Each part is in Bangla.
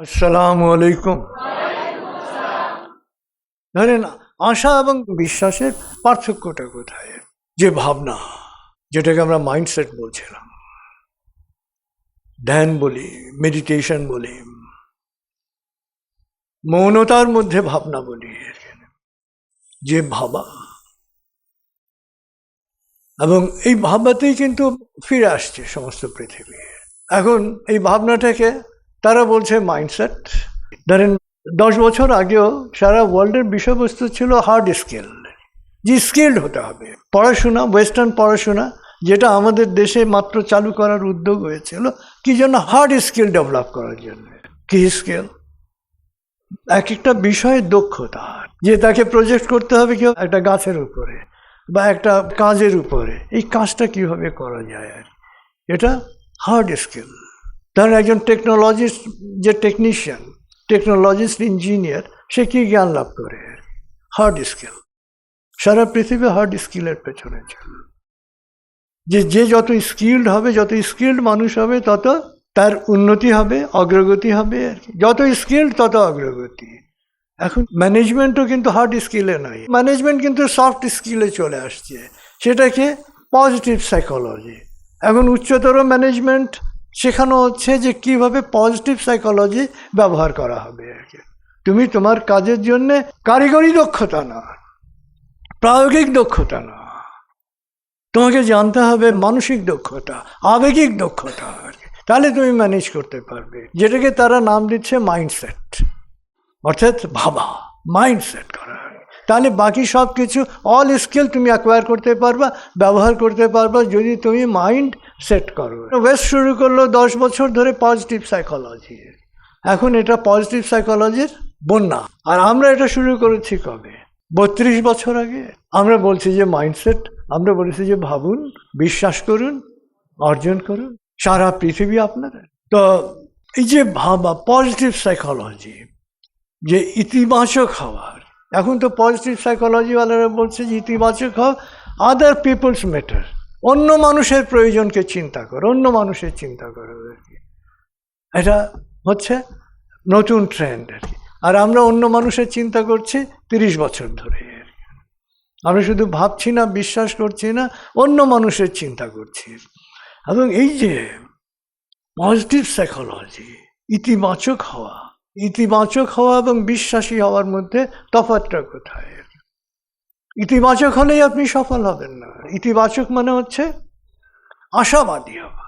আসসালামু আলাইকুম। ধরেন আশা এবং বিশ্বাসের পার্থক্যটা কোথায়? যে ভাবনা, যেটাকে আমরা মাইন্ডসেট বলছিলাম, ধ্যান বলি, মেডিটেশন বলি, মৌনতার মধ্যে ভাবনা বলি, যে ভাবা, এবং এই ভাবনাতেই কিন্তু ফিরে আসছে সমস্ত পৃথিবী। এখন এই ভাবনাটাকে তারা বলছে মাইন্ডসেট। ধরেন 10 বছর আগেও সারা ওয়ার্ল্ডের বিষয়বস্তু ছিল হার্ড স্কিল, যে স্কিল্ড হতে হবে। পড়াশোনা, ওয়েস্টার্ন পড়াশোনা, যেটা আমাদের দেশে মাত্র চালু করার উদ্যোগ হয়েছিল কি জন্য? হার্ড স্কিল ডেভেলপ করার জন্য। কি স্কিল? এক একটা বিষয়ে দক্ষতা, যে তাকে প্রজেক্ট করতে হবে কেউ একটা গাছের উপরে বা একটা কাজের উপরে, এই কাজটা কিভাবে করা যায়, আর এটা হার্ড স্কিল। ধরেন একজন টেকনোলজিস্ট, যে টেকনিশিয়ান, টেকনোলজিস্ট, ইঞ্জিনিয়ার, সে কি জ্ঞান লাভ করে? Hard skill. সারা পৃথিবী হার্ড স্কিলের পেছনে ছিল। যে যত স্কিল্ড হবে, যত স্কিল্ড মানুষ হবে, তত তার উন্নতি হবে, অগ্রগতি হবে আর কি। যত স্কিল্ড তত অগ্রগতি। এখন ম্যানেজমেন্টও কিন্তু হার্ড স্কিলে নয়, ম্যানেজমেন্ট কিন্তু সফট স্কিলে চলে আসছে। সেটাকে পজিটিভ সাইকোলজি। এখন উচ্চতর ম্যানেজমেন্ট শেখানো হচ্ছে যে কিভাবে পজিটিভ সাইকোলজি ব্যবহার করা হবে আর কি। তুমি তোমার কাজের জন্যে কারিগরি দক্ষতা না, প্রায়োগিক দক্ষতা না, তোমাকে জানতে হবে মানসিক দক্ষতা, আবেগিক দক্ষতা আর কি। তাহলে তুমি ম্যানেজ করতে পারবে, যেটাকে তারা নাম দিচ্ছে মাইন্ডসেট, অর্থাৎ ভাবা, মাইন্ডসেট করা। তাহলে বাকি সব কিছু, অল স্কিল তুমি অ্যাকোয়ার করতে পারবা, ব্যবহার করতে পারবা, যদি তুমি মাইন্ড সেট করো। ওয়েস্ট শুরু করলো 10 বছর ধরে পজিটিভ সাইকোলজি। এখন এটা পজিটিভ সাইকোলজির বন্যা। আর আমরা এটা শুরু করেছি কবে? 32 বছর আগে। আমরা বলছি যে মাইন্ডসেট, আমরা বলেছি যে ভাবুন, বিশ্বাস করুন, অর্জন করুন, সারা পৃথিবী আপনাদের। তো এই যে ভাবা, পজিটিভ সাইকোলজি, যে ইতিবাচক হওয়ার, এখন তো পজিটিভ সাইকোলজিওয়ালারা বলছে যে ইতিবাচক হও, আদার পিপলস ম্যাটার, অন্য মানুষের প্রয়োজনকে চিন্তা করো, অন্য মানুষের চিন্তা করো আর কি। এটা হচ্ছে নতুন ট্রেন্ড আর কি। আর আমরা অন্য মানুষের চিন্তা করছি 30 বছর ধরে। আমরা শুধু ভাবছি না, বিশ্বাস করছি না, অন্য মানুষের চিন্তা করছি। এবং এই যে পজিটিভ সাইকোলজি, ইতিবাচক হওয়া এবং বিশ্বাসী হওয়ার মধ্যে তফাৎটা কোথায়? ইতিবাচক হলেই আপনি সফল হবেন না। ইতিবাচক মানে হচ্ছে আশাবাদী হওয়া।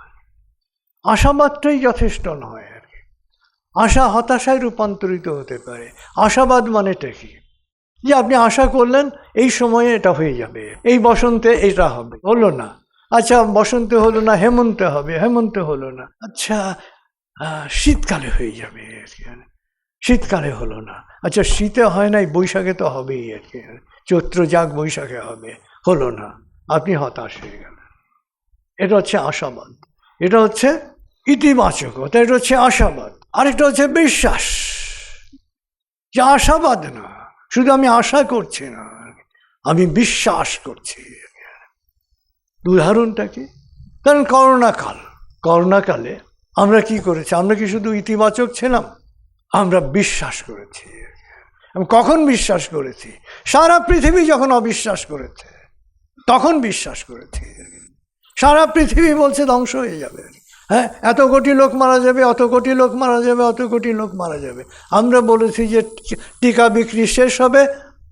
আশাবাদটাই যথেষ্ট নয় আর কি। আশা হতাশায় রূপান্তরিত হতে পারে। আশাবাদ মানেটা কি? যে আপনি আশা করলেন এই সময়ে এটা হয়ে যাবে, এই বসন্তে এটা হবে, হলো না। আচ্ছা, বসন্তে হলো না, হেমন্তে হবে, হেমন্তে হলো না। আচ্ছা, শীতকালে হয়ে যাবে, শীতকালে হলো না। আচ্ছা, শীতে হয় নাই, বৈশাখে তো হবেই আর কি। চৈত্র যাক, বৈশাখে হবে, হলো না, আপনি হতাশ হয়ে গেলেন। এটা হচ্ছে আশাবাদ, এটা হচ্ছে ইতিবাচকতা, এটা হচ্ছে আশাবাদ। আরেকটা হচ্ছে বিশ্বাস, যে আশাবাদ না, শুধু আমি আশা করছি না, আমি বিশ্বাস করছি। উদাহরণটা কি? কারণ করোনাকালে আমরা কি করেছি? আমরা কি শুধু ইতিবাচক ছিলাম? আমরা বিশ্বাস করেছি। কখন বিশ্বাস করেছি? সারা পৃথিবী যখন অবিশ্বাস করেছে, তখন বিশ্বাস করেছি। সারা পৃথিবী বলছে ধ্বংস হয়ে যাবে, হ্যাঁ, এত কোটি লোক মারা যাবে, অত কোটি লোক মারা যাবে, অত কোটি লোক মারা যাবে। আমরা বলেছি যে টিকা বিক্রি শেষ হবে,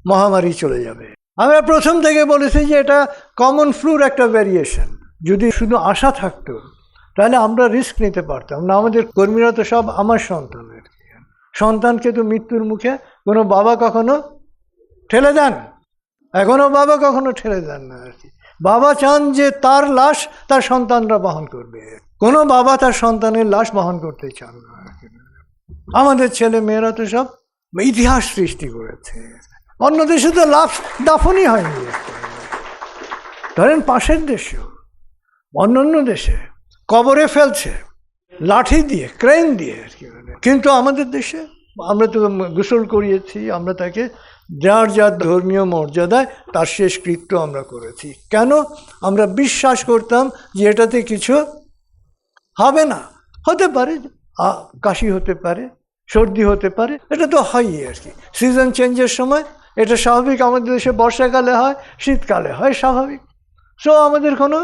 মহামারী চলে যাবে। আমরা প্রথম থেকে বলেছি যে এটা কমন ফ্লুর একটা ভ্যারিয়েশন। যদি শুধু আশা থাকতো তাহলে আমরা রিস্ক নিতে পারতাম না। আমাদের কর্মীরা তো সব আমার সন্তানের। সন্তানকে তো মৃত্যুর মুখে কোনো বাবা কখনো ঠেলে দেন? এখনো বাবা কখনো ঠেলে দেন না আর কি। বাবা চান যে তার লাশ তার সন্তানরা বহন করবে, কোনো বাবা তার সন্তানের লাশ বহন করতে চান না। আমাদের ছেলে মেয়েরা তো সব ইতিহাস সৃষ্টি করেছে। অন্য দেশে তো দাফনই হয়নি। ধরেন পাশের দেশেও, অন্য দেশে কবরে ফেলছে লাঠি দিয়ে, ক্রেন দিয়ে আর কি। কিন্তু আমাদের দেশে আমরা তো গোসল করিয়েছি, আমরা তাকে যার যার ধর্মীয় মর্যাদায় তার শেষকৃত্য আমরা করেছি। কেন? আমরা বিশ্বাস করতাম যে এটাতে কিছু হবে না। হতে পারে কাশি হতে পারে, সর্দি হতে পারে, এটা তো হয়ই আর কি। সিজন চেঞ্জের সময় এটা স্বাভাবিক, আমাদের দেশে বর্ষাকালে হয়, শীতকালে হয়, স্বাভাবিক। সো আমাদের কোনো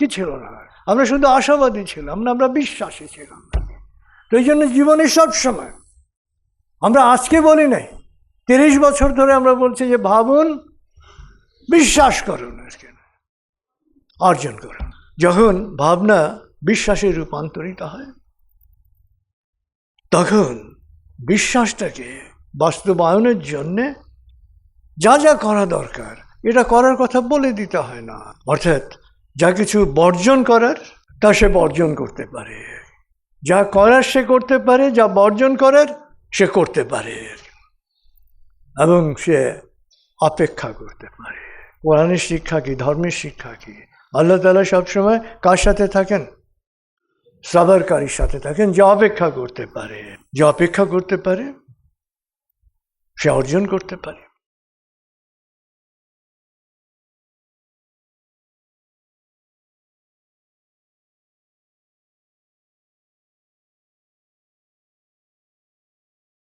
কি ছিল না, আমরা শুধু আশাবাদী ছিলাম না, আমরা বিশ্বাসী ছিলাম। তো এই জন্য জীবনে সবসময় আমরা আজকে বলি নাই, 30 বছর ধরে আমরা বলছি যে ভাবুন, বিশ্বাস করুন, অর্জন করুন। যখন ভাবনা বিশ্বাসে রূপান্তরিত হয়, তখন বিশ্বাসটাকে বাস্তবায়নের জন্যে যা যা করা দরকার এটা করার কথা বলে দিতে হয় না। অর্থাৎ যা কিছু বর্জন করার তা সে বর্জন করতে পারে, যা করার সে করতে পারে, যা বর্জন করার সে করতে পারে, এবং সে অপেক্ষা করতে পারে। কোরআনের শিক্ষা কি, ধর্মের শিক্ষা কি? আল্লাহ তাআলা সবসময় কার সাথে থাকেন? সবরকারীর সাথে থাকেন, যে অপেক্ষা করতে পারে। যে অপেক্ষা করতে পারে সে অর্জন করতে পারে।